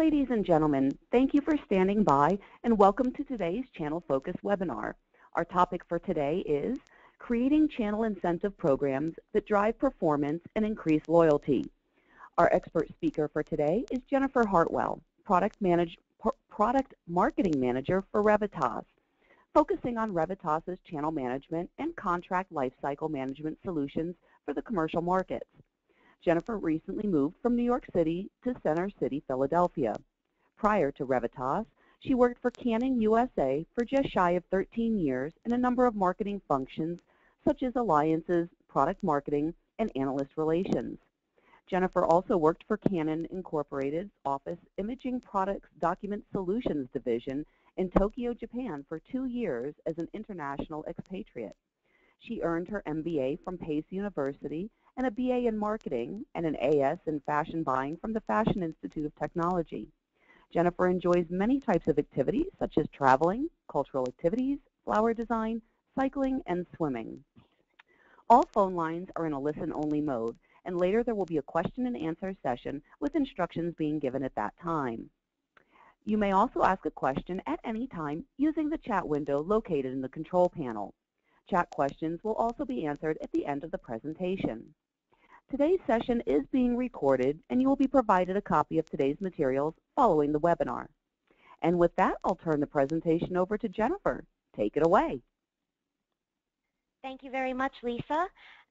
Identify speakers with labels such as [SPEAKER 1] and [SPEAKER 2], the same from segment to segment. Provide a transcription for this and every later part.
[SPEAKER 1] Ladies and gentlemen, thank you for standing by and welcome to today's Channel Focus webinar. Our topic for today is Creating Channel Incentive Programs that Drive Performance and Increase Loyalty. Our expert speaker for today is Jennifer Hartwell, Product Marketing Manager for Revitas, focusing on Revitas's channel management and contract lifecycle management solutions for the commercial markets. Jennifer recently moved from New York City to Center City, Philadelphia. Prior to Revitas, she worked for Canning USA for just shy of 13 years in a number of marketing functions such as alliances, product marketing, and analyst relations. Jennifer also worked for Canon Incorporated's Office Imaging Products Document Solutions Division in Tokyo, Japan for 2 years as an international expatriate. She earned her MBA from Pace University and a BA in Marketing and an AS in Fashion Buying from the Fashion Institute of Technology. Jennifer enjoys many types of activities such as traveling, cultural activities, flower design, cycling, and swimming. All phone lines are in a listen-only mode, and later there will be a question and answer session with instructions being given at that time. You may also ask a question at any time using the chat window located in the control panel. Chat questions will also be answered at the end of the presentation. Today's session is being recorded, and you will be provided a copy of today's materials following the webinar. And with that, I'll turn the presentation over to Jennifer. Take it away.
[SPEAKER 2] Thank you very much, Lisa,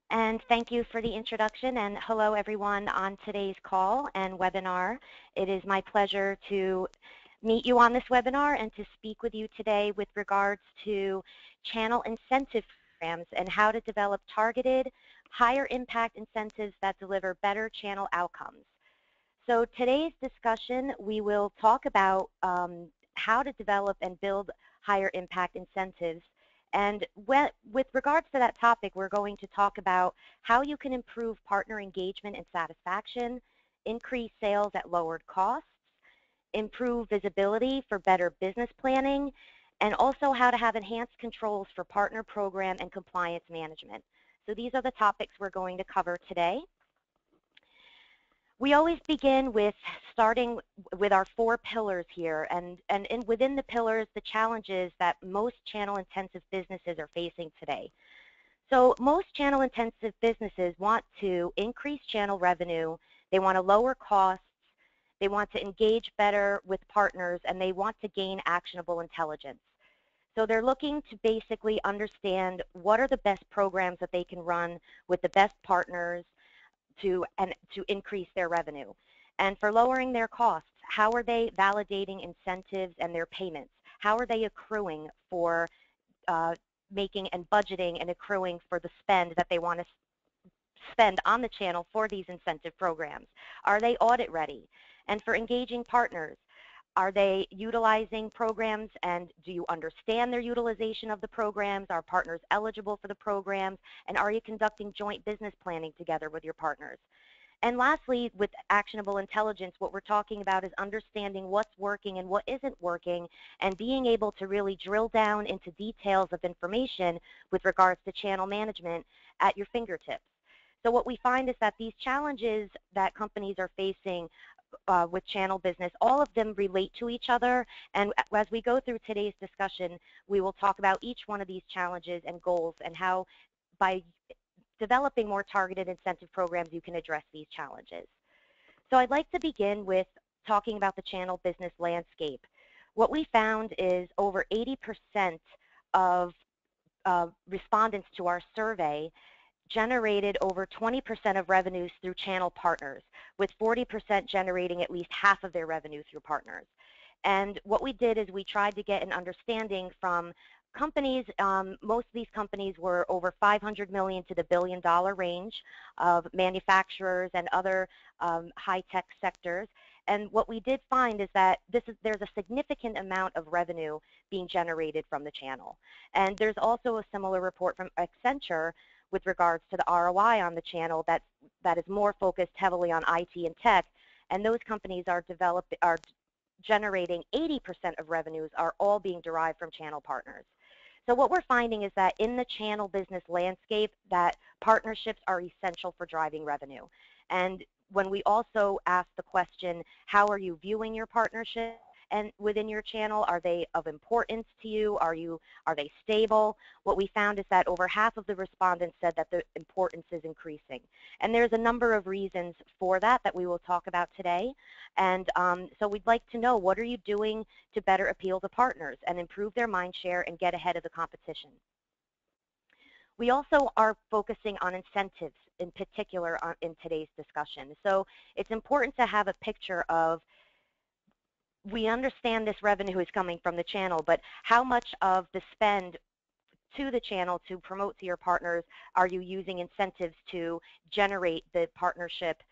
[SPEAKER 2] and thank you for the introduction, and hello everyone on today's call and webinar. It is my pleasure to meet you on this webinar and to speak with you today with regards to channel incentive programs and how to develop targeted, higher impact incentives that deliver better channel outcomes. So today's discussion, we will talk about how to develop and build higher impact incentives. And with regards to that topic, we're going to talk about how you can improve partner engagement and satisfaction, increase sales at lowered costs, improve visibility for better business planning, and also how to have enhanced controls for partner program and compliance management. So these are the topics we're going to cover today. We always begin with starting with our 4 pillars here, and within the pillars, the challenges that most channel-intensive businesses are facing today. So most channel-intensive businesses want to increase channel revenue, they want to lower costs, they want to engage better with partners, and they want to gain actionable intelligence. So they're looking to basically understand what are the best programs that they can run with the best partners to increase their revenue. And for lowering their costs, how are they validating incentives and their payments? How are they accruing for making and budgeting and accruing for the spend that they want to spend on the channel for these incentive programs? Are they audit ready? And for engaging partners, are they utilizing programs, and do you understand their utilization of the programs? Are partners eligible for the programs? And are you conducting joint business planning together with your partners? And lastly, with actionable intelligence, what we're talking about is understanding what's working and what isn't working, and being able to really drill down into details of information with regards to channel management at your fingertips. So what we find is that these challenges that companies are facing with channel business, all of them relate to each other, and as we go through today's discussion, we will talk about each one of these challenges and goals and how by developing more targeted incentive programs you can address these challenges. So I'd like to begin with talking about the channel business landscape. What we found is over 80% of respondents to our survey generated over 20% of revenues through channel partners, with 40% generating at least half of their revenue through partners. And what we did is we tried to get an understanding from companies. Most of these companies were over $500 million to the $1 billion range of manufacturers and other high-tech sectors. And what we did find is that there's a significant amount of revenue being generated from the channel. And there's also a similar report from Accenture with regards to the ROI on the channel that is more focused heavily on IT and tech, and those companies are generating 80% of revenues are all being derived from channel partners. So what we're finding is that in the channel business landscape, that partnerships are essential for driving revenue. And when we also ask the question, how are you viewing your partnership and within your channel? Are they of importance to you? Are they stable? What we found is that over half of the respondents said that the importance is increasing. And there's a number of reasons for that we will talk about today. And so we'd like to know, what are you doing to better appeal to partners and improve their mind share and get ahead of the competition? We also are focusing on incentives in particular in today's discussion. So it's important to have a picture of, we understand this revenue is coming from the channel, but how much of the spend to the channel to promote to your partners are you using incentives to generate the partnership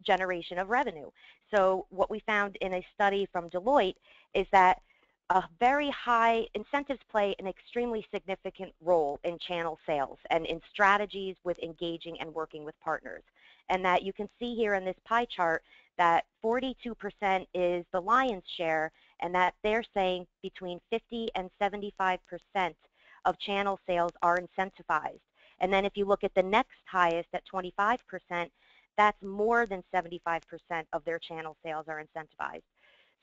[SPEAKER 2] generation of revenue? So what we found in a study from Deloitte is that a very high incentives play an extremely significant role in channel sales and in strategies with engaging and working with partners. And that you can see here in this pie chart that 42% is the lion's share, and that they're saying between 50 and 75% of channel sales are incentivized. And then if you look at the next highest at 25%, that's more than 75% of their channel sales are incentivized.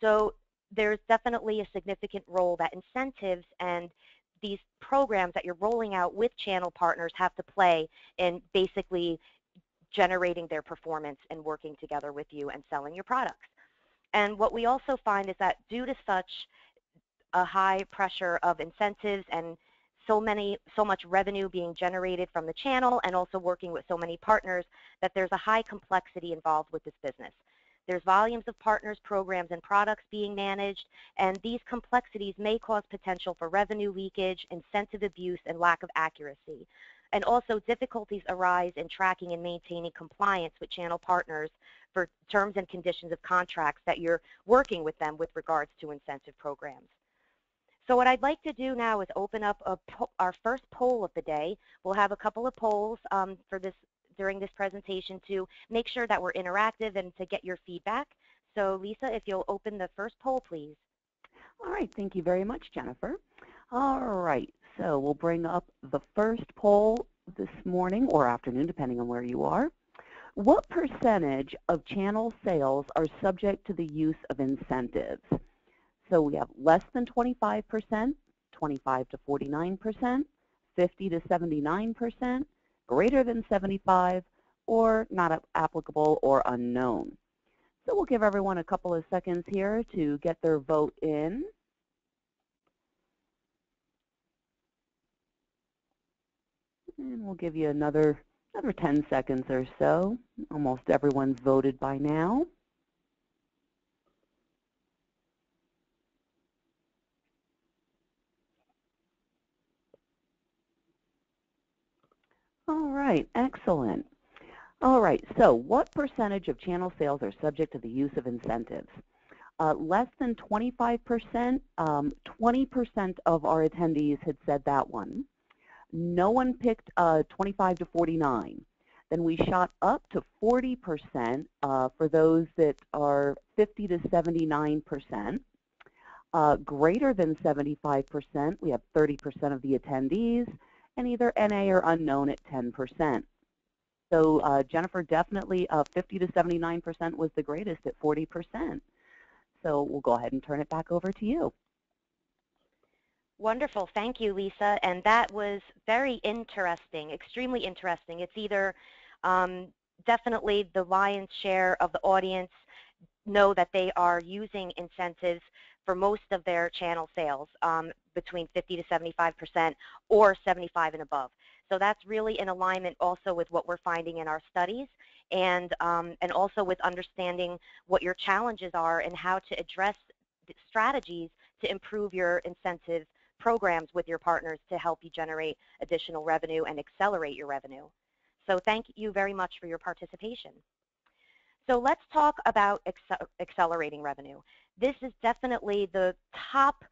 [SPEAKER 2] So there's definitely a significant role that incentives and these programs that you're rolling out with channel partners have to play in basically generating their performance and working together with you and selling your products. And what we also find is that due to such a high pressure of incentives and so much revenue being generated from the channel and also working with so many partners, that there's a high complexity involved with this business. There's volumes of partners, programs, and products being managed, and these complexities may cause potential for revenue leakage, incentive abuse, and lack of accuracy. And also difficulties arise in tracking and maintaining compliance with channel partners for terms and conditions of contracts that you're working with them with regards to incentive programs. So what I'd like to do now is open up our first poll of the day. We'll have a couple of polls during this presentation to make sure that we're interactive and to get your feedback. So Lisa, if you'll open the first poll, please.
[SPEAKER 1] All right, thank you very much, Jennifer. All right, so we'll bring up the first poll this morning or afternoon, depending on where you are. What percentage of channel sales are subject to the use of incentives? So we have less than 25%, 25 to 49%, 50 to 79%, greater than 75, or not applicable or unknown. So we'll give everyone a couple of seconds here to get their vote in. And we'll give you another 10 seconds or so. Almost everyone's voted by now. All right, excellent. All right, so what percentage of channel sales are subject to the use of incentives? Less than 25%, 20% of our attendees had said that one. No one picked 25 to 49. Then we shot up to 40% for those that are 50 to 79%. Greater than 75%, we have 30% of the attendees, and either NA or unknown at 10%. So Jennifer, definitely 50 to 79% was the greatest at 40%. So we'll go ahead and turn it back over to you.
[SPEAKER 2] Wonderful. Thank you, Lisa. And that was very interesting, extremely interesting. It's either definitely the lion's share of the audience know that they are using incentives for most of their channel sales, between 50 to 75% or 75 and above. So that's really in alignment also with what we're finding in our studies, and also with understanding what your challenges are and how to address the strategies to improve your incentive programs with your partners to help you generate additional revenue and accelerate your revenue. So thank you very much for your participation. So let's talk about accelerating revenue. This is definitely the top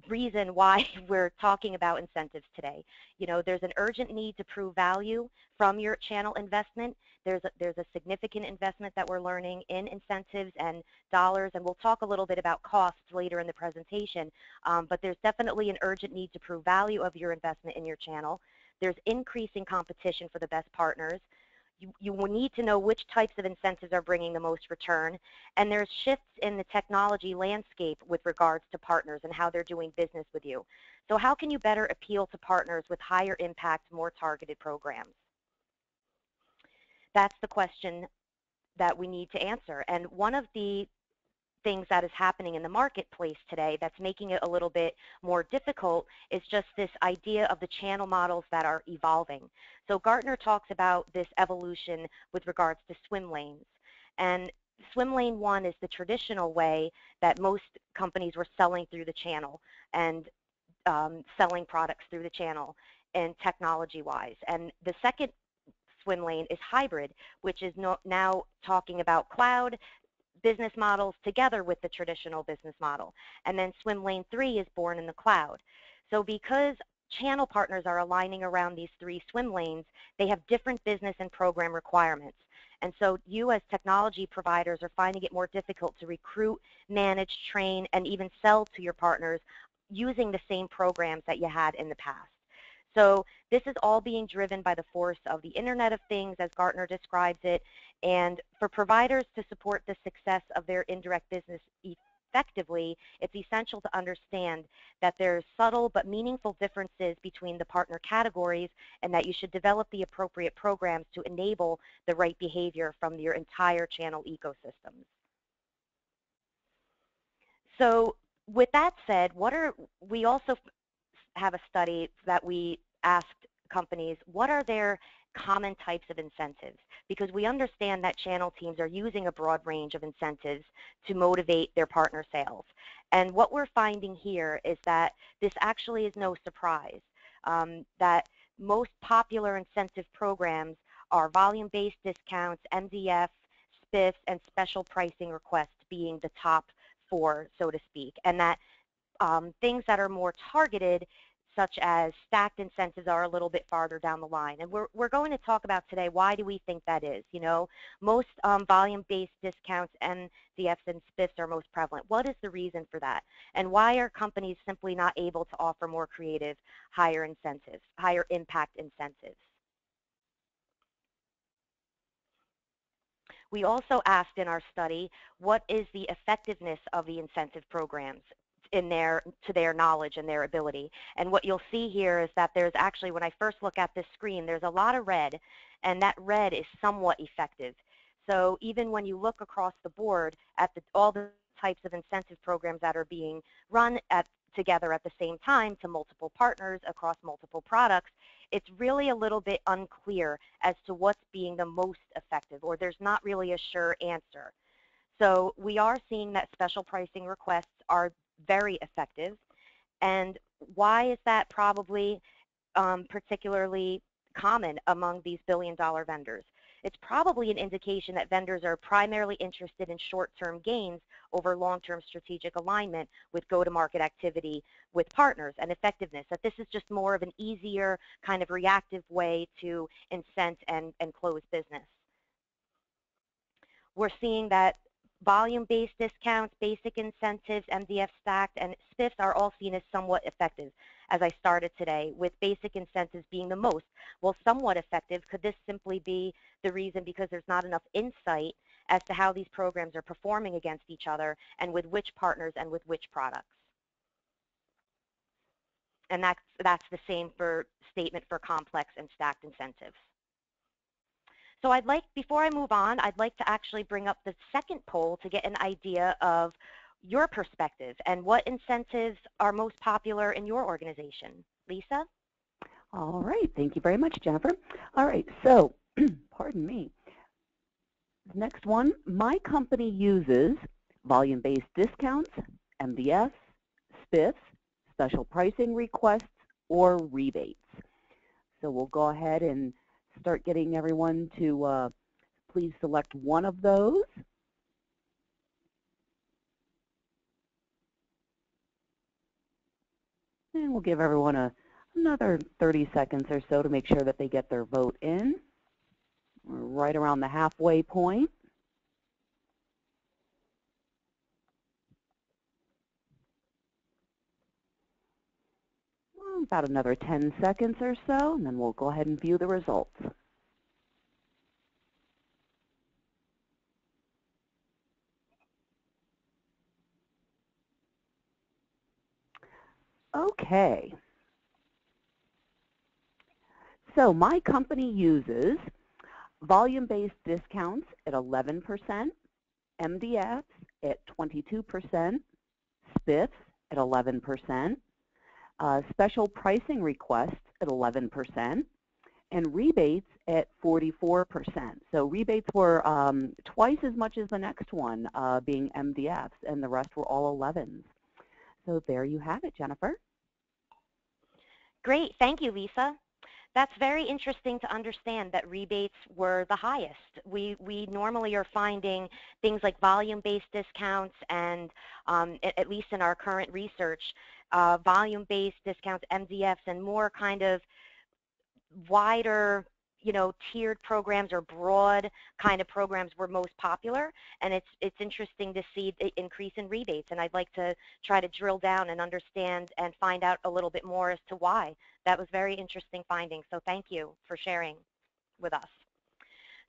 [SPEAKER 2] reason why we're talking about incentives today. You know, there's an urgent need to prove value from your channel investment. There's a significant investment that we're learning in incentives and dollars, and we'll talk a little bit about costs later in the presentation, but there's definitely an urgent need to prove value of your investment in your channel. There's increasing competition for the best partners. you will need to know which types of incentives are bringing the most return, and there's shifts in the technology landscape with regards to partners and how they're doing business with you. So how can you better appeal to partners with higher impact, more targeted programs? That's the question that we need to answer. And one of the things that is happening in the marketplace today that's making it a little bit more difficult is just this idea of the channel models that are evolving. So Gartner talks about this evolution with regards to swim lanes. And swim lane 1 is the traditional way that most companies were selling through the channel and selling products through the channel and technology-wise. And the second swim lane is hybrid, which is now talking about cloud business models together with the traditional business model. And then swim lane 3 is born in the cloud. So because channel partners are aligning around these 3 swim lanes, they have different business and program requirements. And so you as technology providers are finding it more difficult to recruit, manage, train, and even sell to your partners using the same programs that you had in the past. So this is all being driven by the force of the Internet of Things, as Gartner describes it, and for providers to support the success of their indirect business effectively, it's essential to understand that there's subtle but meaningful differences between the partner categories and that you should develop the appropriate programs to enable the right behavior from your entire channel ecosystems. So with that said, we also have a study that we asked companies, what are their common types of incentives? Because we understand that channel teams are using a broad range of incentives to motivate their partner sales. And what we're finding here is that this actually is no surprise, that most popular incentive programs are volume-based discounts, MDF, spiffs, and special pricing requests being the top 4, so to speak, and that things that are more targeted, such as stacked incentives, are a little bit farther down the line. And we're going to talk about today, why do we think that is? You know, most volume-based discounts, MDFs and spiffs are most prevalent. What is the reason for that? And why are companies simply not able to offer more creative, higher incentives, higher impact incentives? We also asked in our study, what is the effectiveness of the incentive programs to their knowledge and their ability? And what you'll see here is that there's actually, when I first look at this screen, there's a lot of red, and that red is somewhat effective. So even when you look across the board at all the types of incentive programs that are being run together at the same time to multiple partners across multiple products, it's really a little bit unclear as to what's being the most effective, or there's not really a sure answer. So we are seeing that special pricing requests are very effective. And why is that probably particularly common among these billion-dollar vendors? It's probably an indication that vendors are primarily interested in short-term gains over long-term strategic alignment with go-to-market activity with partners and effectiveness, that this is just more of an easier kind of reactive way to incent and close business. We're seeing that volume-based discounts, basic incentives, MDF stacked, and spiffs are all seen as somewhat effective, as I started today, with basic incentives being the most. Well, somewhat effective, could this simply be the reason because there's not enough insight as to how these programs are performing against each other and with which partners and with which products? And that's the same statement for complex and stacked incentives. So before I move on, I'd like to actually bring up the second poll to get an idea of your perspective and what incentives are most popular in your organization. Lisa?
[SPEAKER 1] All right, thank you very much, Jennifer. All right, so, pardon me. The next one, my company uses volume-based discounts, MDFs, spiffs, special pricing requests, or rebates. So we'll go ahead and start getting everyone to please select one of those. And we'll give everyone another 30 seconds or so to make sure that they get their vote in. We're right around the halfway point. About another 10 seconds or so, and then we'll go ahead and view the results. Okay. So my company uses volume-based discounts at 11%, MDFs at 22%, spiffs at 11%, special pricing requests at 11%, and rebates at 44%. So rebates were twice as much as the next one, being MDFs, and the rest were all 11s. So there you have it, Jennifer.
[SPEAKER 2] Great, thank you, Lisa. That's very interesting to understand that rebates were the highest. We normally are finding things like volume-based discounts and, at least in our current research, volume-based discounts, MDFs, and more kind of wider, tiered programs or broad kind of programs were most popular, and it's interesting to see the increase in rebates, and I'd like to try to drill down and understand and find out a little bit more as to why. That was very interesting finding, so thank you for sharing with us.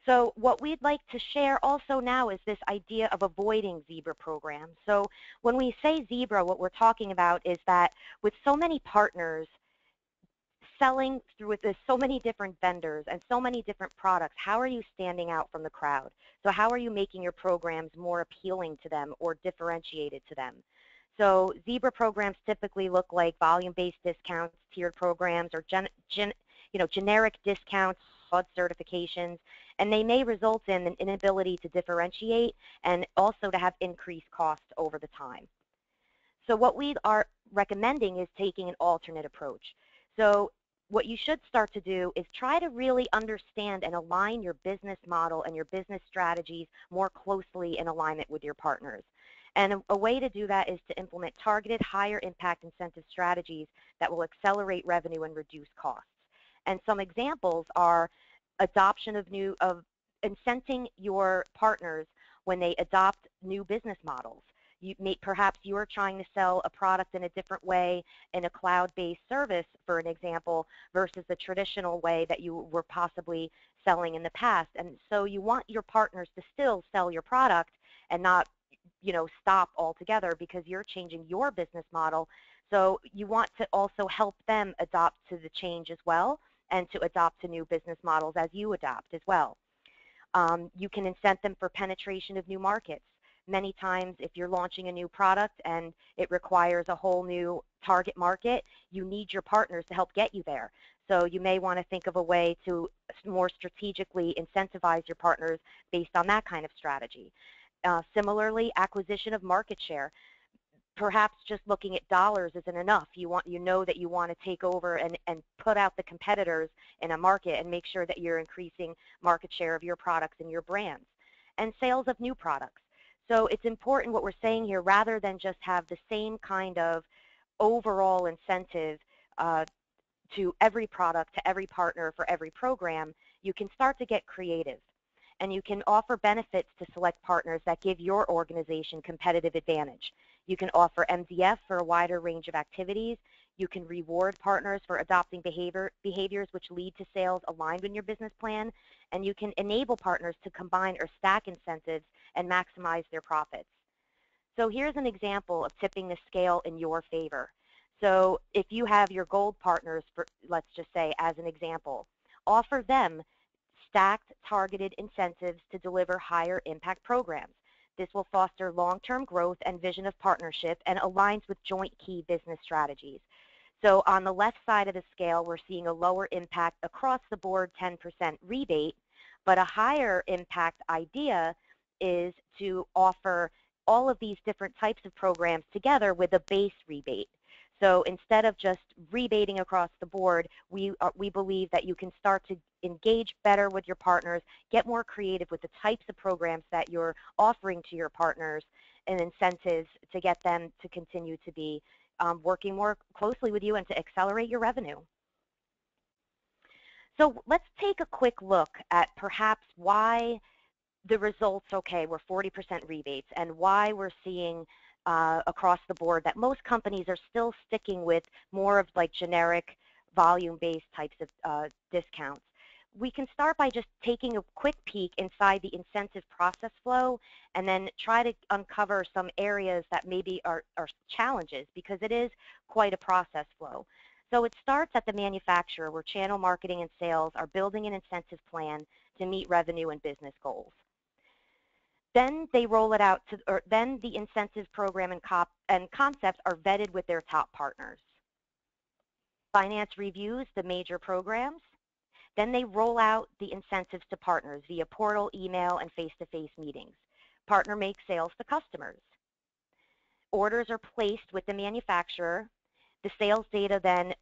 [SPEAKER 2] So what we'd like to share also now is this idea of avoiding zebra programs. So when we say zebra, what we're talking about is that with so many partners selling through with so many different vendors and so many different products, how are you standing out from the crowd? So how are you making your programs more appealing to them or differentiated to them? So zebra programs typically look like volume-based discounts, tiered programs, or generic discounts, broad certifications, and they may result in an inability to differentiate and also to have increased costs over the time. So what we are recommending is taking an alternate approach. So what you should start to do is try to really understand and align your business model and your business strategies more closely in alignment with your partners. And a way to do that is to implement targeted higher impact incentive strategies that will accelerate revenue and reduce costs. And some examples are adoption of incenting your partners when they adopt new business models. Perhaps you are trying to sell a product in a different way in a cloud-based service, for an example, versus the traditional way that you were possibly selling in the past. And so you want your partners to still sell your product and not, stop altogether because you're changing your business model. So you want to also help them adopt to the change as well and to adopt to new business models as you adopt as well. You can incent them for penetration of new markets. Many times, if you're launching a new product and it requires a whole new target market, you need your partners to help get you there. So you may want to think of a way to more strategically incentivize your partners based on that kind of strategy. Similarly, acquisition of market share. Perhaps just looking at dollars isn't enough. You know that you want to take over and put out the competitors in a market and make sure that you're increasing market share of your products and your brands. And sales of new products. So it's important what we're saying here, rather than just have the same kind of overall incentive to every product, to every partner, for every program, you can start to get creative. And you can offer benefits to select partners that give your organization competitive advantage. You can offer MDF for a wider range of activities. You can reward partners for adopting behaviors which lead to sales aligned with your business plan. And you can enable partners to combine or stack incentives and maximize their profits. So here's an example of tipping the scale in your favor. So if you have your gold partners, let's just say as an example, offer them stacked targeted incentives to deliver higher impact programs. This will foster long-term growth and vision of partnership and aligns with joint key business strategies. So on the left side of the scale, we're seeing a lower impact across the board 10% rebate, but a higher impact idea is to offer all of these different types of programs together with a base rebate. So instead of just rebating across the board, we believe that you can start to engage better with your partners, get more creative with the types of programs that you're offering to your partners and incentives to get them to continue to be working more closely with you and to accelerate your revenue. So let's take a quick look at perhaps why the results, okay, were 40% rebates, and why we're seeing across the board that most companies are still sticking with more of like generic volume-based types of discounts. we can start by just taking a quick peek inside the incentive process flow and then try to uncover some areas that maybe are challenges, because it is quite a process flow. So it starts at the manufacturer, where channel marketing and sales are building an incentive plan to meet revenue and business goals. Then they roll it out to, or then the incentive program and concepts are vetted with their top partners. Finance reviews the major programs. Then they roll out the incentives to partners via portal, email, and face-to-face meetings. Partner makes sales to customers. Orders are placed with the manufacturer. The sales data then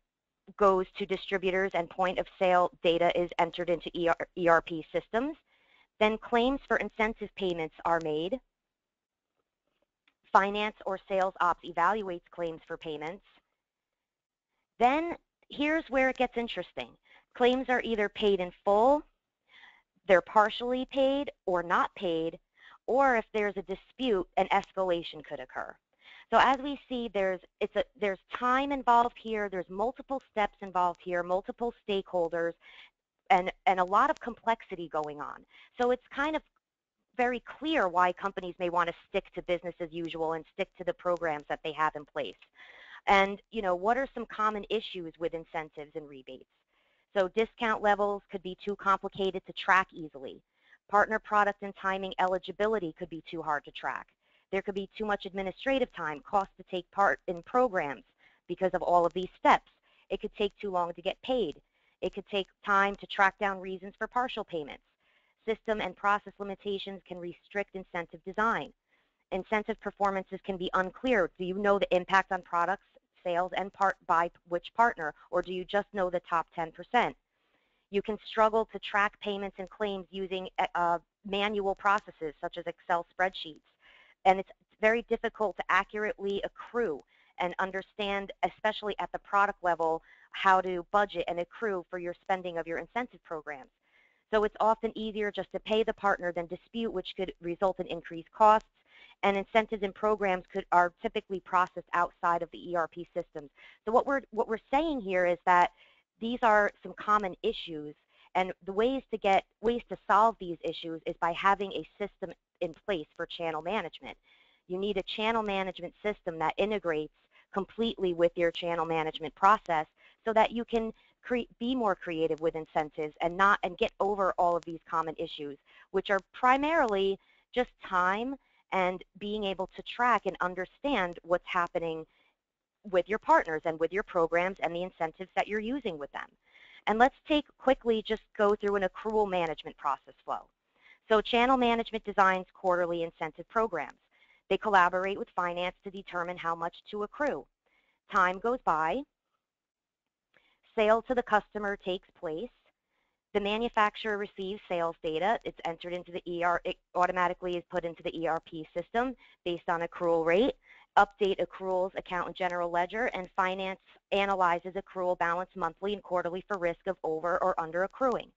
[SPEAKER 2] goes to distributors, and point of sale data is entered into ERP systems. Then claims for incentive payments are made. Finance or sales ops evaluates claims for payments. Then here's where it gets interesting. Claims are either paid in full, they're partially paid or not paid, or if there's a dispute, an escalation could occur. So as we see, there's time involved here, there's multiple steps involved here, multiple stakeholders, and a lot of complexity going on. So it's kind of very clear why companies may want to stick to business as usual and stick to the programs that they have in place. And, you know, what are some common issues with incentives and rebates? So discount levels could be too complicated to track easily. Partner product and timing eligibility could be too hard to track. There could be too much administrative time, cost to take part in programs because of all of these steps. It could take too long to get paid. It could take time to track down reasons for partial payments. System and process limitations can restrict incentive design. Incentive performances can be unclear. Do you know the impact on products, sales, and by which partner, or do you just know the top 10%? You can struggle to track payments and claims using manual processes such as Excel spreadsheets. And it's very difficult to accurately accrue and understand, especially at the product level, how to budget and accrue for your spending of your incentive programs. So it's often easier just to pay the partner than dispute, which could result in increased costs. And incentives and programs are typically processed outside of the ERP systems. So what we're saying here is that these are some common issues, and the ways to solve these issues is by having a system in place for channel management. You need a channel management system that integrates completely with your channel management process so that you can be more creative with incentives and get over all of these common issues, which are primarily just time and being able to track and understand what's happening with your partners and with your programs and the incentives that you're using with them. And let's quickly just go through an accrual management process flow. So channel management designs quarterly incentive programs. They collaborate with finance to determine how much to accrue. Time goes by. Sale to the customer takes place. The manufacturer receives sales data. It's entered into the it automatically is put into the ERP system based on accrual rate. Update accruals, account and general ledger, and finance analyzes accrual balance monthly and quarterly for risk of over or under accruing.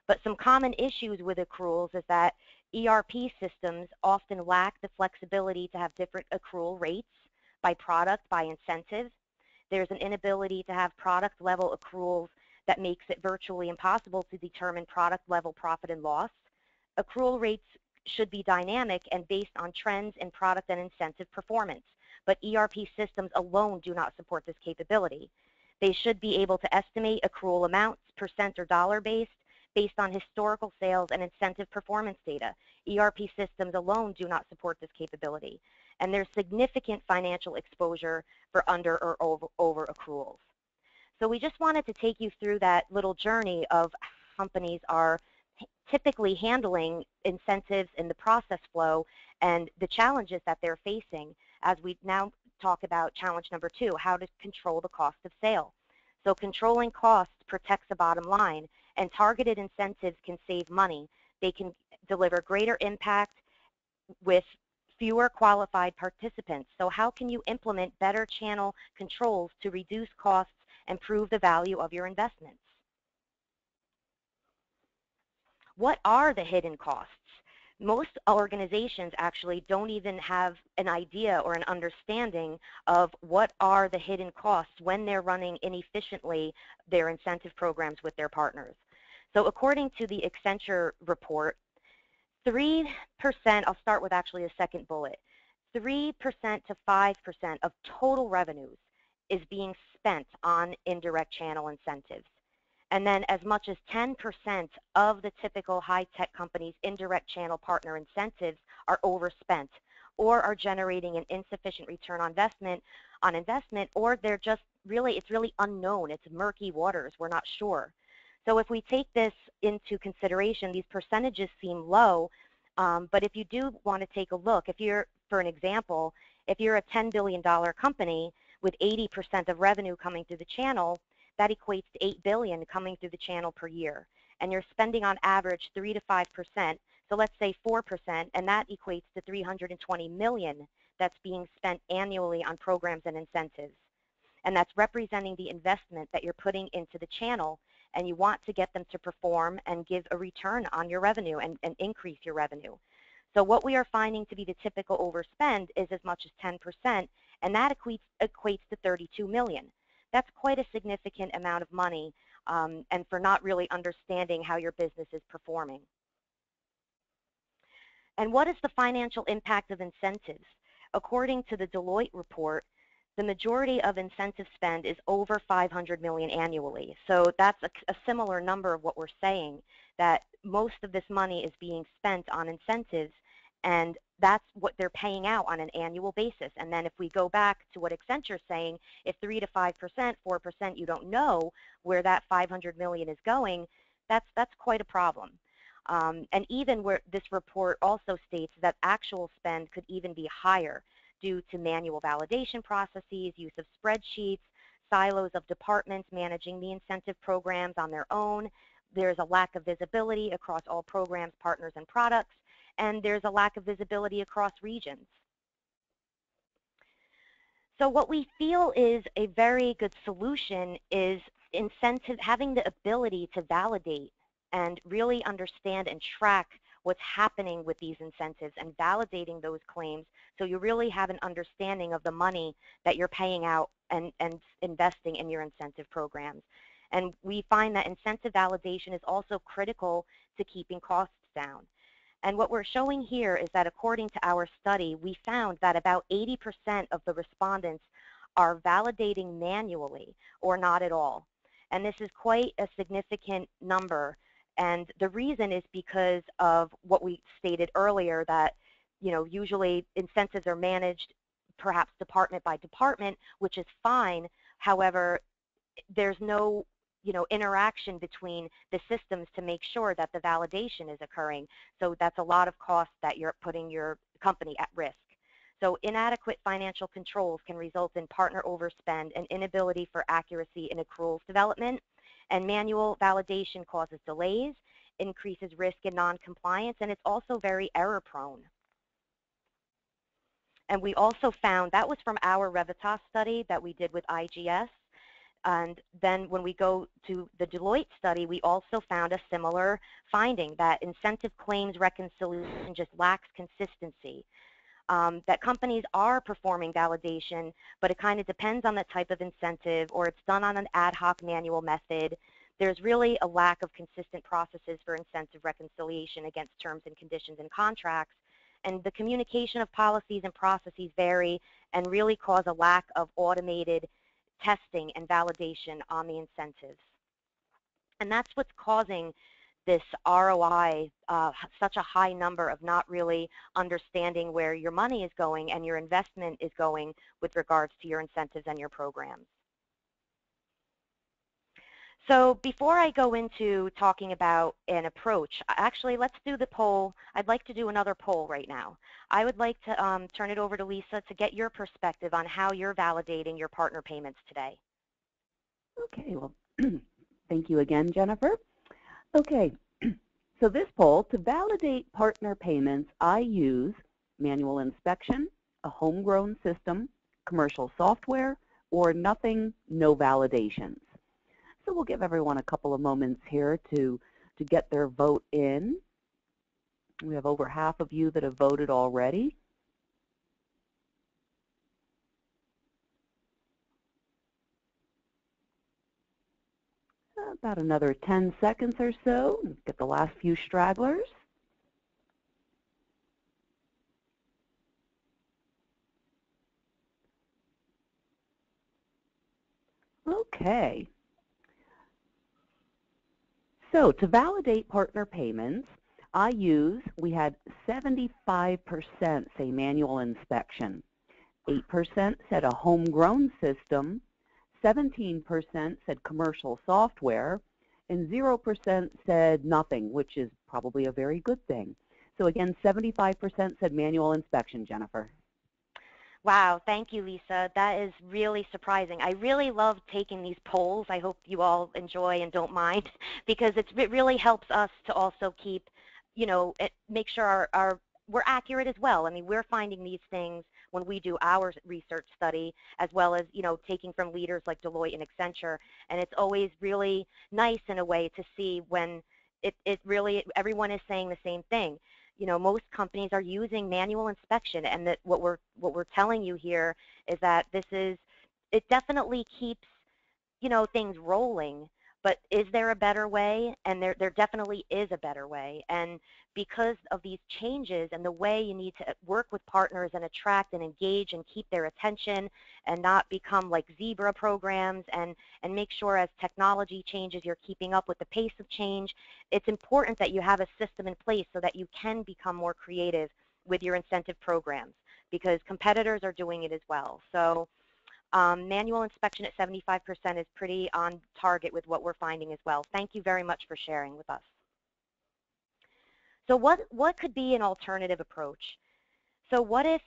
[SPEAKER 2] But some common issues with accruals is that ERP systems often lack the flexibility to have different accrual rates by product, by incentive. There's an inability to have product level accruals that makes it virtually impossible to determine product level profit and loss. Accrual rates should be dynamic and based on trends in product and incentive performance, but ERP systems alone do not support this capability. They should be able to estimate accrual amounts, percent or dollar based on historical sales and incentive performance data. ERP systems alone do not support this capability. And there's significant financial exposure for under or over accruals. So we just wanted to take you through that little journey of how companies are typically handling incentives in the process flow and the challenges that they're facing as we now talk about challenge number 2, how to control the cost of sale. So controlling costs protects the bottom line, and targeted incentives can save money. They can deliver greater impact with fewer qualified participants. So how can you implement better channel controls to reduce costs and prove the value of your investments? What are the hidden costs? Most organizations actually don't even have an idea or an understanding of what are the hidden costs when they're running inefficiently their incentive programs with their partners. So according to the Accenture report, 3%, I'll start with actually the second bullet, 3% to 5% of total revenues is being spent on indirect channel incentives. And then as much as 10% of the typical high-tech companies' indirect channel partner incentives are overspent or are generating an insufficient return on investment, or they're just really, it's really unknown. It's murky waters. We're not sure. So if we take this into consideration, these percentages seem low, but if you do want to take a look, if you're, for an example, if you're a $10 billion company with 80% of revenue coming through the channel, that equates to $8 billion coming through the channel per year. And you're spending on average 3 to 5%, so let's say 4%, and that equates to $320 million that's being spent annually on programs and incentives. And that's representing the investment that you're putting into the channel, and you want to get them to perform and give a return on your revenue and increase your revenue. So what we are finding to be the typical overspend is as much as 10%, and that equates to $32 million. That's quite a significant amount of money, and for not really understanding how your business is performing. And what is the financial impact of incentives? According to the Deloitte report, the majority of incentive spend is over $500 million annually. So that's a similar number of what we're saying, that most of this money is being spent on incentives, and that's what they're paying out on an annual basis. And then if we go back to what Accenture's saying, if 3 to 5%, 4%, you don't know where that $500 million is going, that's quite a problem. And even where this report also states that actual spend could even be higher due to manual validation processes, use of spreadsheets, silos of departments managing the incentive programs on their own. There's a lack of visibility across all programs, partners, and products, and there's a lack of visibility across regions. So what we feel is a very good solution is having the ability to validate and really understand and track what's happening with these incentives and validating those claims, so you really have an understanding of the money that you're paying out and investing in your incentive programs. And we find that incentive validation is also critical to keeping costs down. And what we're showing here is that according to our study, we found that about 80% of the respondents are validating manually or not at all. And this is quite a significant number. And the reason is because of what we stated earlier, that usually incentives are managed perhaps department by department, which is fine. However, there's no interaction between the systems to make sure that the validation is occurring. So that's a lot of cost that you're putting your company at risk. So inadequate financial controls can result in partner overspend and inability for accuracy in accruals development. And manual validation causes delays, increases risk in non-compliance, and it's also very error-prone. And we also found, that was from our Revitas study that we did with IGS, and then when we go to the Deloitte study, we also found a similar finding, that incentive claims reconciliation just lacks consistency. That companies are performing validation, but it kind of depends on the type of incentive, or it's done on an ad hoc manual method. There's really a lack of consistent processes for incentive reconciliation against terms and conditions and contracts, and the communication of policies and processes vary and really cause a lack of automated testing and validation on the incentives. And that's what's causing this ROI, such a high number of not really understanding where your money is going and your investment is going with regards to your incentives and your programs. So before I go into talking about an approach, actually let's do the poll. I'd like to do another poll right now. I would like to turn it over to Lisa to get your perspective on how you're validating your partner payments today.
[SPEAKER 1] Okay, well, thank you again, Jennifer. Okay, so this poll, to validate partner payments, I use manual inspection, a homegrown system, commercial software, or nothing, no validations. So we'll give everyone a couple of moments here to get their vote in. We have over half of you that have voted already. About another 10 seconds or so. Get the last few stragglers. Okay. So to validate partner payments, we had 75% say manual inspection, 8% said a homegrown system, 17% said commercial software, and 0% said nothing, which is probably a very good thing. So again, 75% said manual inspection, Jennifer.
[SPEAKER 2] Wow, thank you, Lisa. That is really surprising. I really love taking these polls. I hope you all enjoy and don't mind because it really helps us to also keep, make sure we're accurate as well. I mean, we're finding these things when we do our research study, as well as, taking from leaders like Deloitte and Accenture. And it's always really nice in a way to see when it really, everyone is saying the same thing. Most companies are using manual inspection, and that what we're telling you here is that it definitely keeps, things rolling. But is there a better way? And there definitely is a better way. And because of these changes and the way you need to work with partners and attract and engage and keep their attention and not become like zebra programs and make sure as technology changes you're keeping up with the pace of change, it's important that you have a system in place so that you can become more creative with your incentive programs because competitors are doing it as well. So manual inspection at 75% is pretty on target with what we're finding as well. Thank you very much for sharing with us. So what could be an alternative approach? So what if,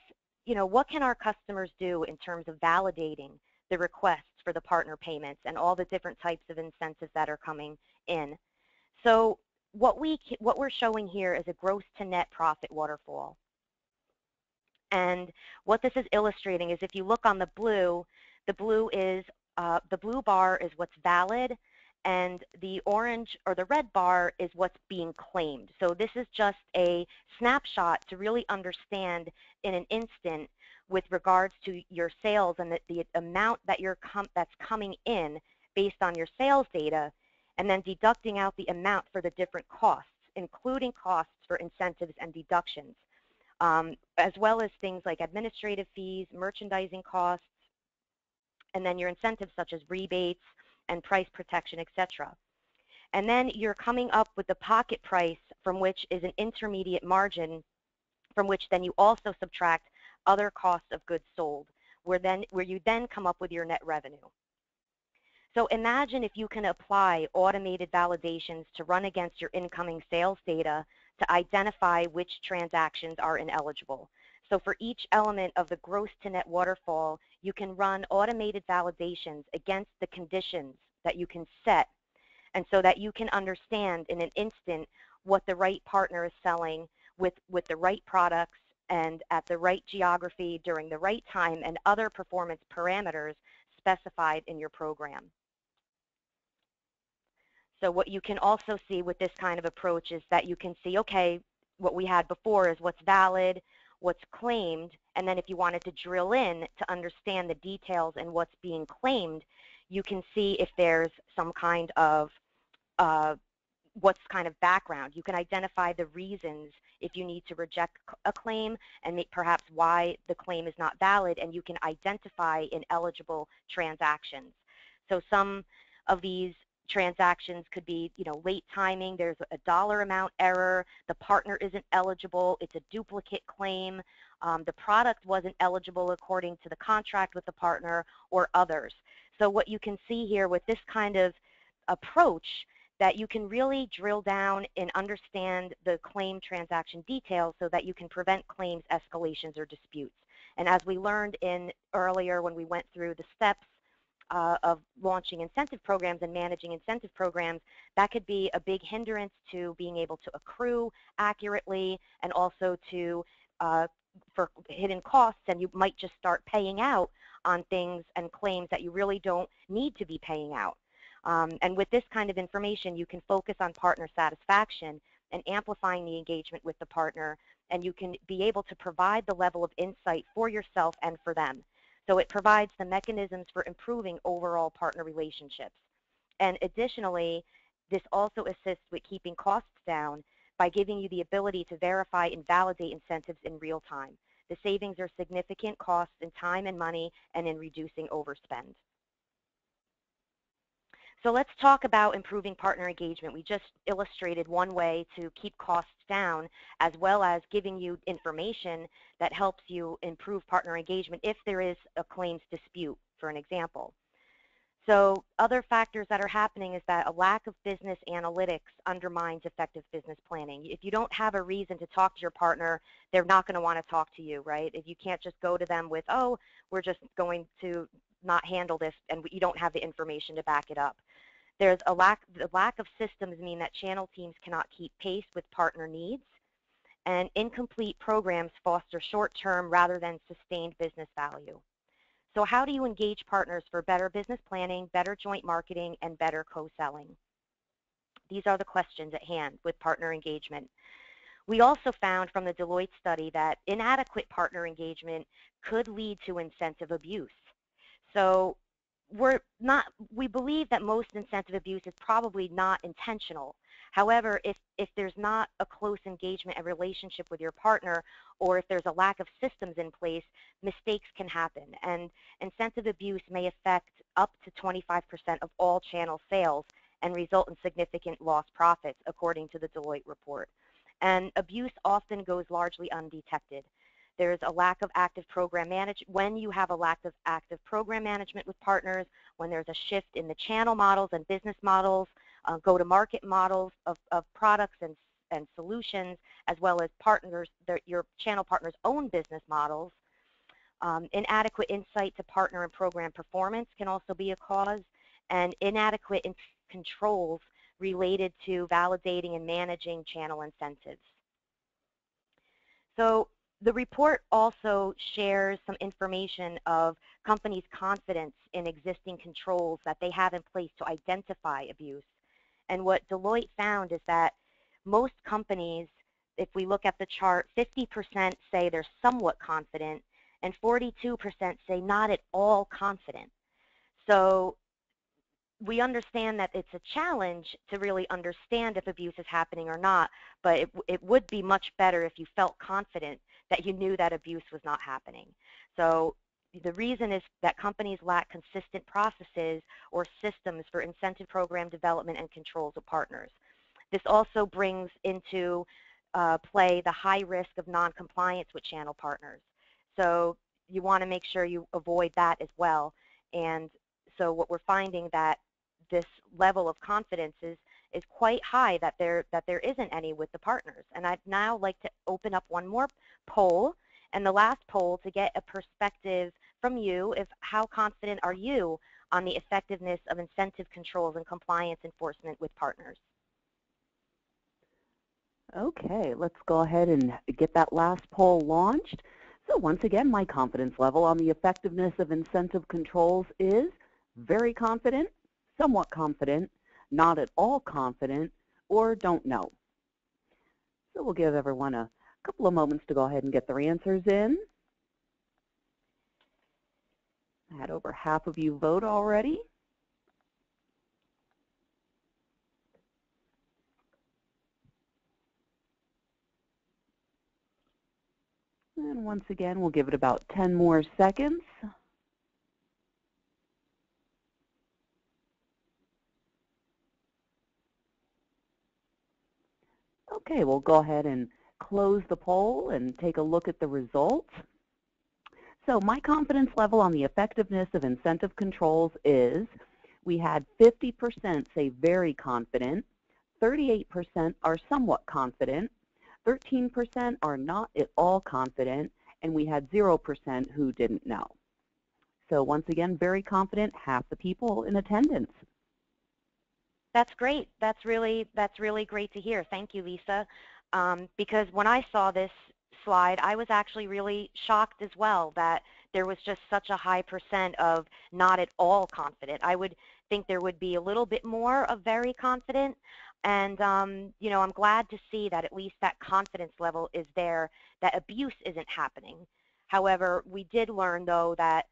[SPEAKER 2] what can our customers do in terms of validating the requests for the partner payments and all the different types of incentives that are coming in? So what we're showing here is a gross to net profit waterfall. And what this is illustrating is if you look on the blue bar is what's valid, and the orange or the red bar is what's being claimed. So this is just a snapshot to really understand in an instant with regards to your sales and the amount that that's coming in based on your sales data, and then deducting out the amount for the different costs, including costs for incentives and deductions, as well as things like administrative fees, merchandising costs, and then your incentives such as rebates and price protection, etc. And then you're coming up with the pocket price, from which is an intermediate margin, from which then you also subtract other costs of goods sold, where you then come up with your net revenue. So imagine if you can apply automated validations to run against your incoming sales data to identify which transactions are ineligible. So for each element of the gross to net waterfall, you can run automated validations against the conditions that you can set, and so that you can understand in an instant what the right partner is selling with the right products and at the right geography during the right time and other performance parameters specified in your program. So what you can also see with this kind of approach is that you can see, okay, what we had before is what's valid, what's claimed, and then if you wanted to drill in to understand the details and what's being claimed, you can see if there's some kind of what's kind of background. You can identify the reasons if you need to reject a claim and perhaps why the claim is not valid, and you can identify ineligible transactions. So some of these transactions could be, late timing, there's a dollar amount error, the partner isn't eligible, it's a duplicate claim, the product wasn't eligible according to the contract with the partner, or others. So what you can see here with this kind of approach, that you can really drill down and understand the claim transaction details so that you can prevent claims escalations or disputes. And as we learned earlier when we went through the steps of launching incentive programs and managing incentive programs, that could be a big hindrance to being able to accrue accurately, and also to for hidden costs, and you might just start paying out on things and claims that you really don't need to be paying out. And with this kind of information, you can focus on partner satisfaction and amplifying the engagement with the partner, and you can be able to provide the level of insight for yourself and for them. So it provides the mechanisms for improving overall partner relationships. And additionally, this also assists with keeping costs down by giving you the ability to verify and validate incentives in real time. The savings are significant costs in time and money and in reducing overspend. So let's talk about improving partner engagement. We just illustrated one way to keep costs down, as well as giving you information that helps you improve partner engagement if there is a claims dispute, for an example. So other factors that are happening is that a lack of business analytics undermines effective business planning. If you don't have a reason to talk to your partner, they're not going to want to talk to you, right? If you can't just go to them with, oh, we're just going to not handle this, and you don't have the information to back it up. There's the lack of systems mean that channel teams cannot keep pace with partner needs, and incomplete programs foster short-term rather than sustained business value. So how do you engage partners for better business planning, better joint marketing, and better co-selling? These are the questions at hand with partner engagement. We also found from the Deloitte study that inadequate partner engagement could lead to incentive abuse. So we believe that most incentive abuse is probably not intentional. However, if there's not a close engagement and relationship with your partner, or if there's a lack of systems in place, mistakes can happen. And incentive abuse may affect up to 25% of all channel sales and result in significant lost profits, according to the Deloitte report. And abuse often goes largely undetected. There's a lack of active program management. When you have a lack of active program management with partners, when there's a shift in the channel models and business models, go-to-market models of products and solutions, as well as your channel partners' own business models, inadequate insight to partner and program performance can also be a cause, and inadequate controls related to validating and managing channel incentives. So the report also shares some information of companies' confidence in existing controls that they have in place to identify abuse. And what Deloitte found is that most companies, if we look at the chart, 50% say they're somewhat confident, and 42% say not at all confident. So we understand that it's a challenge to really understand if abuse is happening or not, but it would be much better if you felt confident that you knew that abuse was not happening. So the reason is that companies lack consistent processes or systems for incentive program development and controls of partners. This also brings into play the high risk of non-compliance with channel partners. So you want to make sure you avoid that as well. And so what we're finding that this level of confidence is quite high that there isn't any with the partners. And I'd now like to open up one more poll, and the last poll to get a perspective from you of how confident are you on the effectiveness of incentive controls and compliance enforcement with partners.
[SPEAKER 1] Okay, let's go ahead and get that last poll launched. So once again, my confidence level on the effectiveness of incentive controls is very confident, somewhat confident, not at all confident, or don't know. So we'll give everyone a couple of moments to go ahead and get their answers in. I had over half of you vote already. And once again, we'll give it about 10 more seconds. Okay, we'll go ahead and close the poll and take a look at the results. So my confidence level on the effectiveness of incentive controls is, we had 50% say very confident, 38% are somewhat confident, 13% are not at all confident, and we had 0% who didn't know. So once again, very confident, half the people in attendance.
[SPEAKER 2] That's great. That's really great to hear. Thank you, Lisa. Because when I saw this slide, I was actually really shocked as well that there was just such a high percent of not at all confident. I would think there would be a little bit more of very confident. And, you know, I'm glad to see that at least that confidence level is there, that abuse isn't happening. However, we did learn, though, that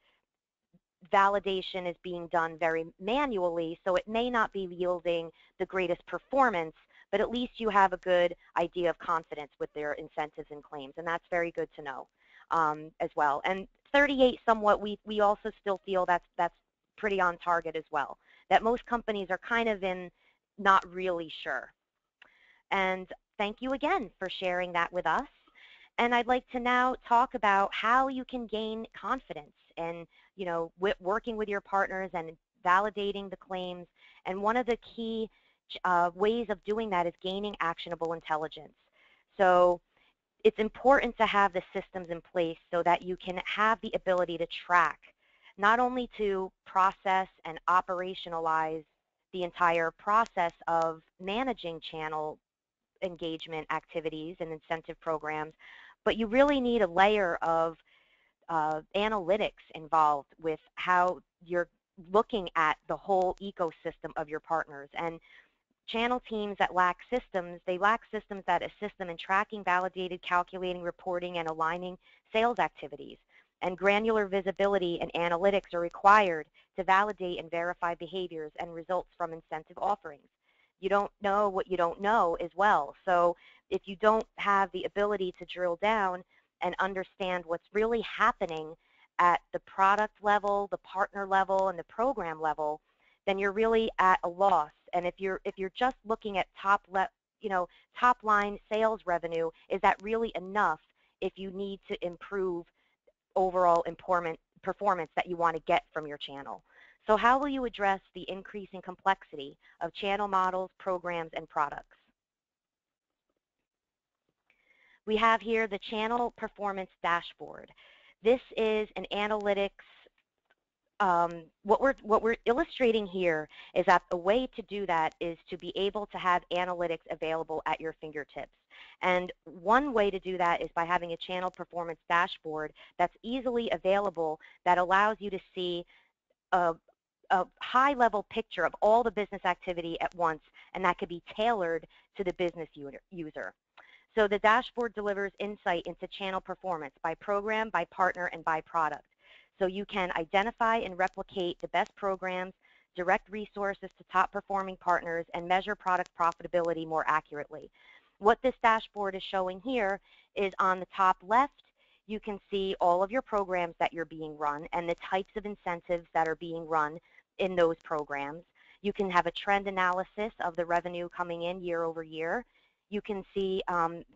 [SPEAKER 2] validation is being done very manually, so it may not be yielding the greatest performance, but at least you have a good idea of confidence with their incentives and claims, and that's very good to know as well. And 38 somewhat, we also still feel that's pretty on target as well, that most companies are kind of in not really sure. And thank you again for sharing that with us. And I'd like to now talk about how you can gain confidence and, you know, working with your partners and validating the claims. And one of the key ways of doing that is gaining actionable intelligence. So it's important to have the systems in place so that you can have the ability to track, not only to process and operationalize the entire process of managing channel engagement activities and incentive programs, but you really need a layer of analytics involved with how you're looking at the whole ecosystem of your partners. And channel teams that lack systems, they lack systems that assist them in tracking, validating, calculating, reporting, and aligning sales activities. And granular visibility and analytics are required to validate and verify behaviors and results from incentive offerings. You don't know what you don't know as well. So if you don't have the ability to drill down and understand what's really happening at the product level, the partner level, and the program level, then you're really at a loss. And if you're just looking at top line sales revenue, is that really enough if you need to improve overall performance that you want to get from your channel? So how will you address the increasing complexity of channel models, programs, and products? We have here the Channel Performance Dashboard. This is an analytics. What we're illustrating here is that a way to do that is to be able to have analytics available at your fingertips. And one way to do that is by having a channel performance dashboard that's easily available, that allows you to see a high-level picture of all the business activity at once, and that could be tailored to the business user. So the dashboard delivers insight into channel performance by program, by partner, and by product. So you can identify and replicate the best programs, direct resources to top-performing partners, and measure product profitability more accurately. What this dashboard is showing here is on the top left, you can see all of your programs that you're being run and the types of incentives that are being run in those programs. You can have a trend analysis of the revenue coming in year over year. You can see,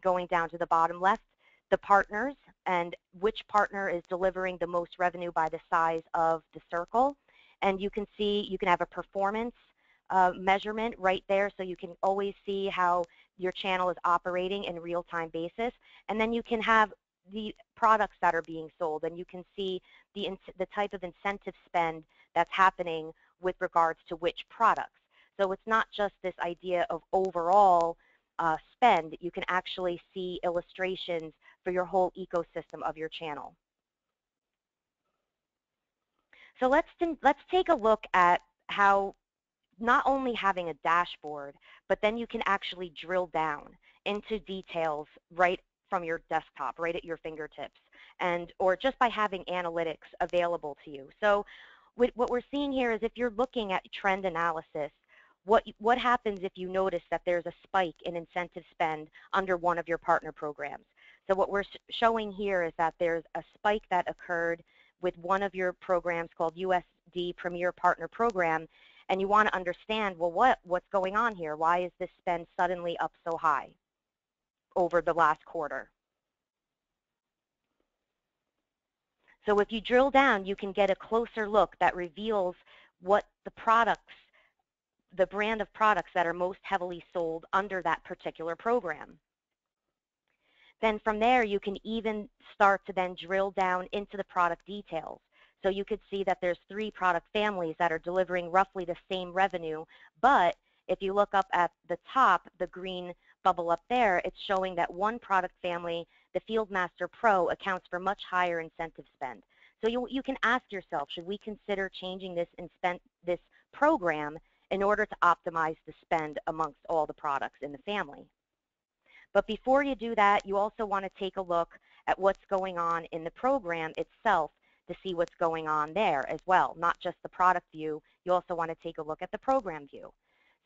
[SPEAKER 2] going down to the bottom left, the partners and which partner is delivering the most revenue by the size of the circle. And you can see, you can have a performance measurement right there, so you can always see how your channel is operating in a real-time basis. And then you can have the products that are being sold, and you can see the type of incentive spend that's happening with regards to which products. So it's not just this idea of overall spend. You can actually see illustrations for your whole ecosystem of your channel. So let's take a look at how not only having a dashboard, but then you can actually drill down into details right from your desktop, right at your fingertips, or just by having analytics available to you. So what we're seeing here is, if you're looking at trend analysis, what happens if you notice that there's a spike in incentive spend under one of your partner programs? So what we're showing here is that there's a spike that occurred with one of your programs called USD Premier Partner Program, and you want to understand, well, what's going on here? Why is this spend suddenly up so high over the last quarter? So if you drill down, you can get a closer look that reveals what the brand of products that are most heavily sold under that particular program. Then from there, you can even start to then drill down into the product details. So you could see that there's 3 product families that are delivering roughly the same revenue, but if you look up at the top, the green bubble up there, it's showing that one product family, the Fieldmaster Pro, accounts for much higher incentive spend. So you can ask yourself, should we consider changing this program in order to optimize the spend amongst all the products in the family? But before you do that, you also want to take a look at what's going on in the program itself to see what's going on there as well, not just the product view. You also want to take a look at the program view.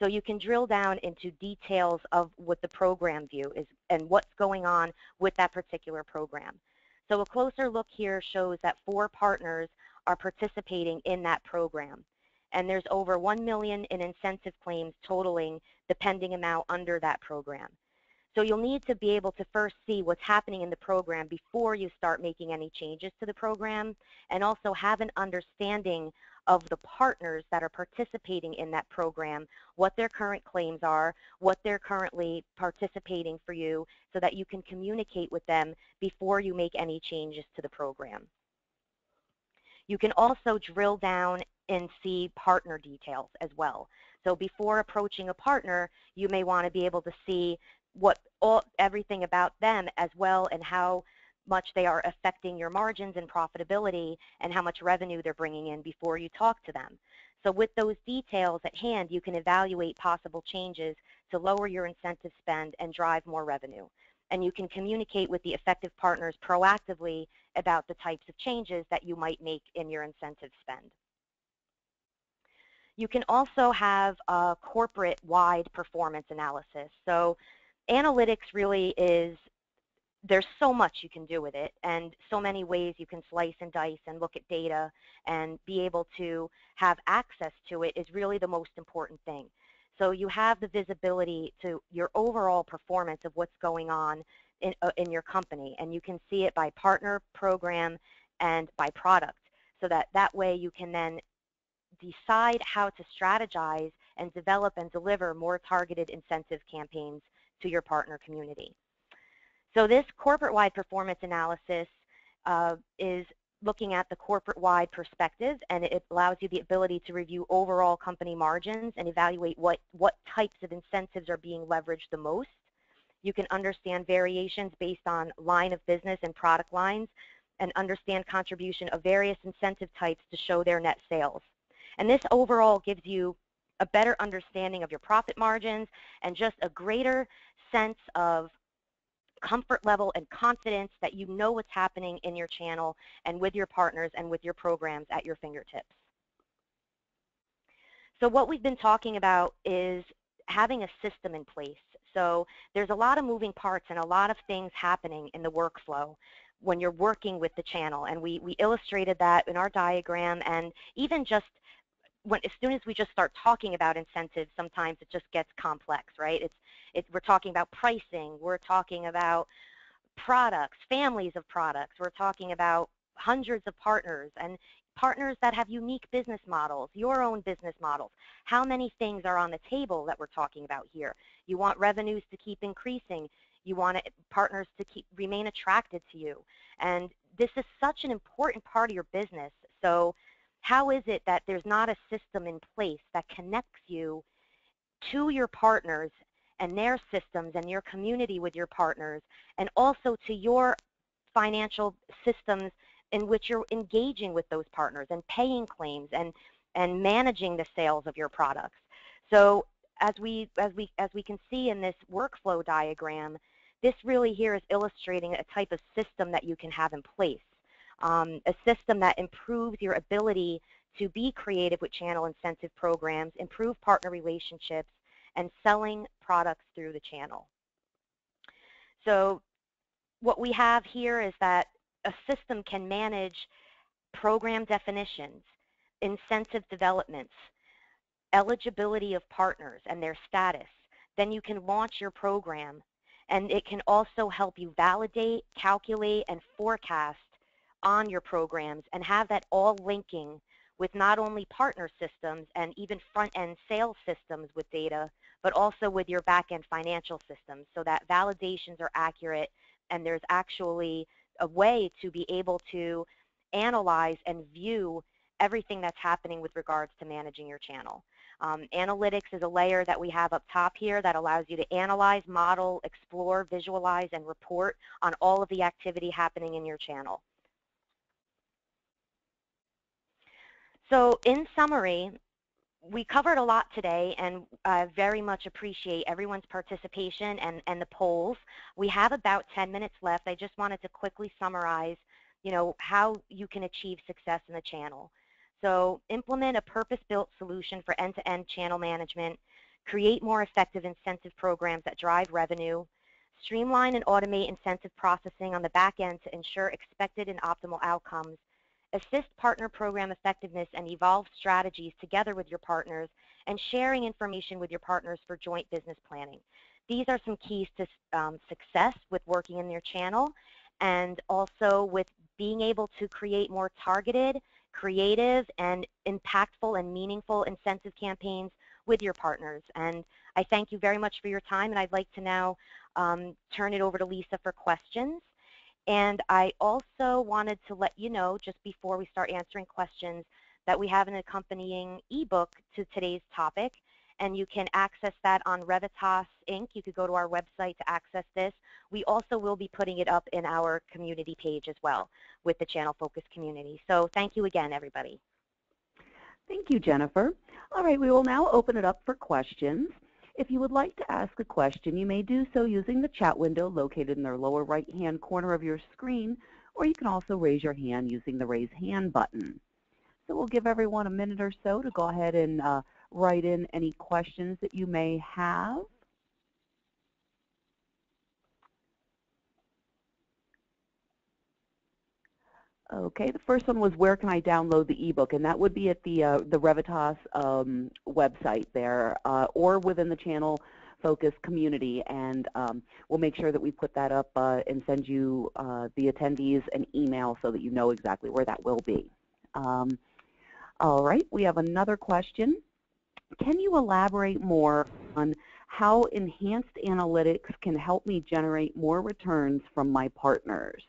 [SPEAKER 2] So you can drill down into details of what the program view is and what's going on with that particular program. So a closer look here shows that 4 partners are participating in that program. And there's over 1 million in incentive claims totaling the pending amount under that program. So you'll need to be able to first see what's happening in the program before you start making any changes to the program, and also have an understanding of the partners that are participating in that program, what their current claims are, what they're currently participating for you, so that you can communicate with them before you make any changes to the program. You can also drill down and see partner details as well. So before approaching a partner, you may want to be able to see everything about them as well, and how much they are affecting your margins and profitability, and how much revenue they're bringing in before you talk to them. So with those details at hand, you can evaluate possible changes to lower your incentive spend and drive more revenue. And you can communicate with the effective partners proactively about the types of changes that you might make in your incentive spend. You can also have a corporate-wide performance analysis. So analytics really is, there's so much you can do with it, and so many ways you can slice and dice and look at data and be able to have access to it is really the most important thing. So you have the visibility to your overall performance of what's going on in your company, and you can see it by partner, program, and by product, so that way you can then decide how to strategize and develop and deliver more targeted incentive campaigns to your partner community. So this corporate-wide performance analysis is looking at the corporate-wide perspective, and it allows you the ability to review overall company margins and evaluate what types of incentives are being leveraged the most. You can understand variations based on line of business and product lines, and understand contribution of various incentive types to show their net sales. And this overall gives you a better understanding of your profit margins and just a greater sense of comfort level and confidence that you know what's happening in your channel and with your partners and with your programs at your fingertips. So what we've been talking about is having a system in place. So there's a lot of moving parts and a lot of things happening in the workflow when you're working with the channel, and we illustrated that in our diagram. And even just as soon as we just start talking about incentives, sometimes it just gets complex, right? We're talking about pricing, we're talking about products, families of products, we're talking about hundreds of partners, and partners that have unique business models, your own business models. How many things are on the table that we're talking about here? You want revenues to keep increasing. You want partners to remain attracted to you. And this is such an important part of your business. So how is it that there's not a system in place that connects you to your partners and their systems and your community with your partners, and also to your financial systems in which you're engaging with those partners and paying claims and managing the sales of your products? So as we can see in this workflow diagram, this really here is illustrating a type of system that you can have in place. A system that improves your ability to be creative with channel incentive programs, improve partner relationships, and selling products through the channel. So what we have here is that a system can manage program definitions, incentive developments, eligibility of partners and their status. Then you can launch your program, and it can also help you validate, calculate, and forecast on your programs, and have that all linking with not only partner systems and even front-end sales systems with data, but also with your back-end financial systems, so that validations are accurate and there's actually a way to be able to analyze and view everything that's happening with regards to managing your channel. Analytics is a layer that we have up top here that allows you to analyze, model, explore, visualize, and report on all of the activity happening in your channel. So in summary, we covered a lot today, and I very much appreciate everyone's participation and the polls. We have about 10 minutes left. I just wanted to quickly summarize how you can achieve success in the channel. So implement a purpose-built solution for end-to-end channel management, create more effective incentive programs that drive revenue, streamline and automate incentive processing on the back end to ensure expected and optimal outcomes, assist partner program effectiveness and evolve strategies together with your partners, and sharing information with your partners for joint business planning. These are some keys to success with working in your channel, and also with being able to create more targeted, creative, and impactful and meaningful incentive campaigns with your partners. And I thank you very much for your time, and I'd like to now turn it over to Lisa for questions. And I also wanted to let you know, just before we start answering questions, that we have an accompanying ebook to today's topic, and you can access that on Revitas Inc. You could go to our website to access this. We also will be putting it up in our community page as well with the Channel Focus community. So thank you again, everybody.
[SPEAKER 1] Thank you, Jennifer. All right, we will now open it up for questions. If you would like to ask a question, you may do so using the chat window located in the lower right-hand corner of your screen, or you can also raise your hand using the raise hand button. So we'll give everyone a minute or so to go ahead and write in any questions that you may have. Okay, the first one was, where can I download the ebook? And that would be at the Revitas website there, or within the Channel Focus community, and we'll make sure that we put that up and send you, the attendees, an email so that you know exactly where that will be. All right, we have another question. Can you elaborate more on how enhanced analytics can help me generate more returns from my partners?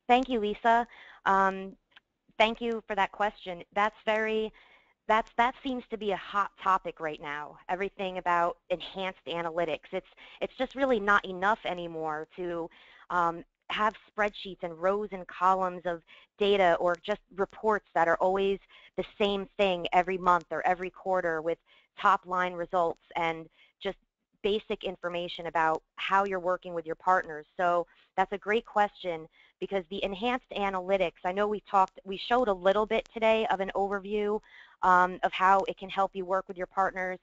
[SPEAKER 2] Thank you, Lisa. Thank you for that question. That seems to be a hot topic right now. Everything about enhanced analytics. It's just really not enough anymore to have spreadsheets and rows and columns of data, or just reports that are always the same thing every month or every quarter with top line results and just basic information about how you're working with your partners. So that's a great question, because the enhanced analytics, I know we showed a little bit today of an overview of how it can help you work with your partners,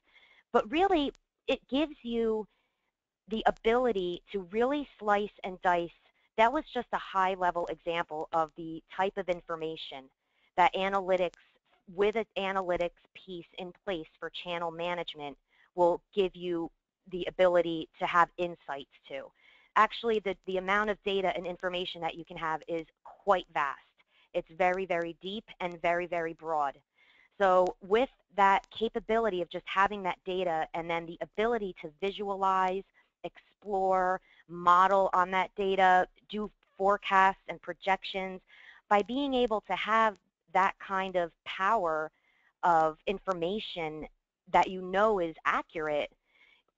[SPEAKER 2] but really it gives you the ability to really slice and dice. That was just a high-level example of the type of information that analytics, with an analytics piece in place for channel management, will give you the ability to have insights to. Actually, the amount of data and information that you can have is quite vast. It's very, very deep and very, very broad. So with that capability of just having that data, and then the ability to visualize, explore, model on that data, do forecasts and projections, by being able to have that kind of power of information that you know is accurate,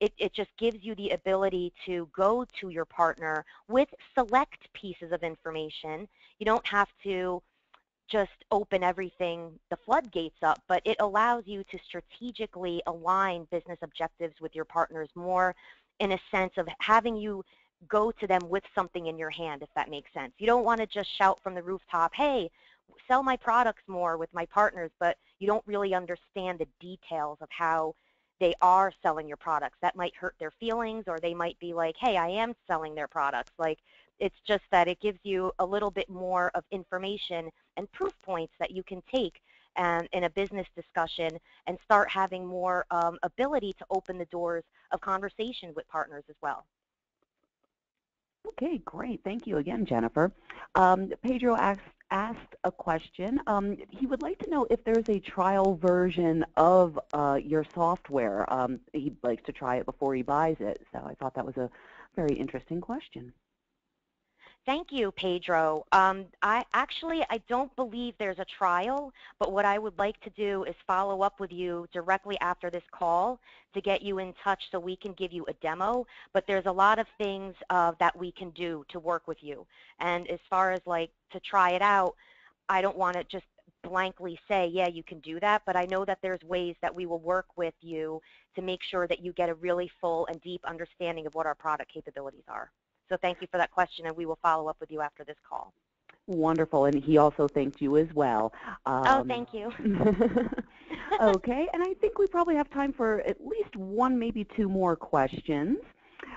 [SPEAKER 2] it just gives you the ability to go to your partner with select pieces of information. You don't have to just open everything, the floodgates up, but it allows you to strategically align business objectives with your partners more, in a sense of having you go to them with something in your hand, if that makes sense. You don't want to just shout from the rooftop, hey, sell my products more with my partners, but you don't really understand the details of how they are selling your products. That might hurt their feelings, or they might be like, hey, I am selling their products. Like, it's just that it gives you a little bit more of information and proof points that you can take in a business discussion, and start having more ability to open the doors of conversation with partners as well.
[SPEAKER 1] Okay, great. Thank you again, Jennifer. Pedro asked a question. He would like to know if there's a trial version of your software. He likes to try it before he buys it, so I thought that was a very interesting question.
[SPEAKER 2] Thank you, Pedro. I don't believe there's a trial, but what I would like to do is follow up with you directly after this call to get you in touch so we can give you a demo. But there's a lot of things that we can do to work with you. And as far as like to try it out, I don't want to just blankly say, yeah, you can do that, but I know that there's ways that we will work with you to make sure that you get a really full and deep understanding of what our product capabilities are. So thank you for that question, and we will follow up with you after this call.
[SPEAKER 1] Wonderful, and he also thanked you as well.
[SPEAKER 2] Oh, thank you.
[SPEAKER 1] Okay, and I think we probably have time for at least one, maybe two more questions.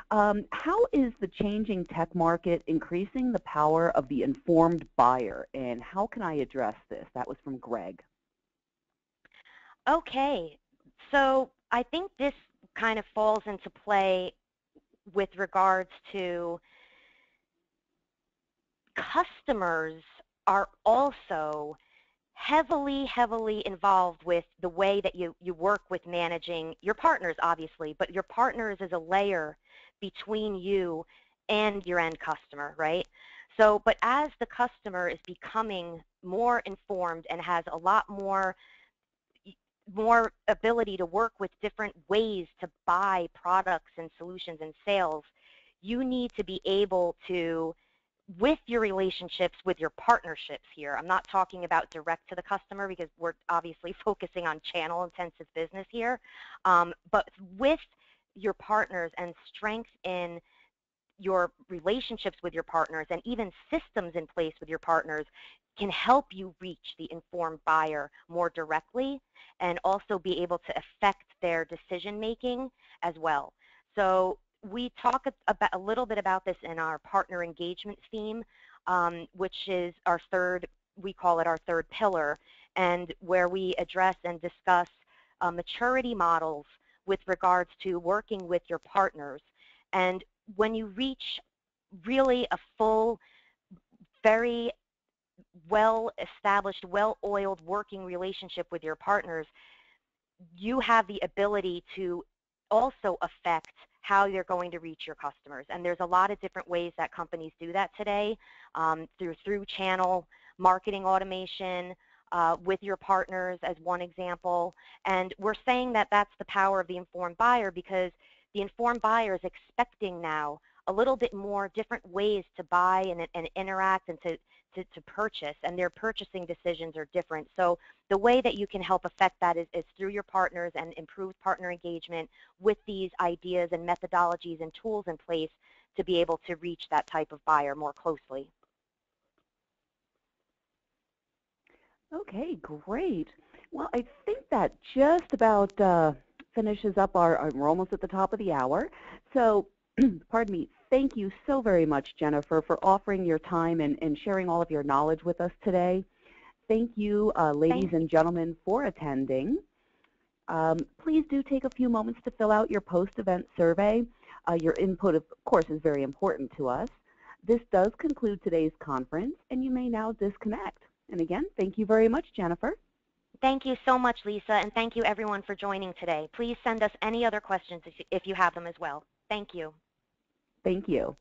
[SPEAKER 1] How is the changing tech market increasing the power of the informed buyer, and how can I address this? That was from Greg.
[SPEAKER 2] Okay, so I think this kind of falls into play with regards to customers are also heavily involved with the way that you work with managing your partners, obviously, but your partners is a layer between you and your end customer, right? So, but as the customer is becoming more informed and has a lot more ability to work with different ways to buy products and solutions and sales, you need to be able to, with your relationships, with your partnerships here, I'm not talking about direct to the customer because we're obviously focusing on channel-intensive business here, but with your partners and strength in your relationships with your partners and even systems in place with your partners can help you reach the informed buyer more directly and also be able to affect their decision making as well. So we talk a little bit about this in our partner engagement theme, which is our third, we call it our third pillar, and where we address and discuss maturity models with regards to working with your partners. And when you reach really a full, very well-established, well-oiled working relationship with your partners, you have the ability to also affect how you're going to reach your customers. And there's a lot of different ways that companies do that today, through channel marketing automation, with your partners as one example. And we're saying that that's the power of the informed buyer because the informed buyer is expecting now a little bit more different ways to buy and interact and to purchase, and their purchasing decisions are different. So the way that you can help affect that is through your partners and improved partner engagement with these ideas and methodologies and tools in place to be able to reach that type of buyer more closely.
[SPEAKER 1] Okay, great. Well, I think that just about finishes up we're almost at the top of the hour. So, pardon me, thank you so very much, Jennifer, for offering your time and sharing all of your knowledge with us today. Thank you, ladies and gentlemen, for attending. Please do take a few moments to fill out your post-event survey. Your input, of course, is very important to us. This does conclude today's conference, and you may now disconnect. And again, thank you very much, Jennifer.
[SPEAKER 2] Thank you so much, Lisa, and thank you everyone for joining today. Please send us any other questions if you have them as well. Thank you.
[SPEAKER 1] Thank you.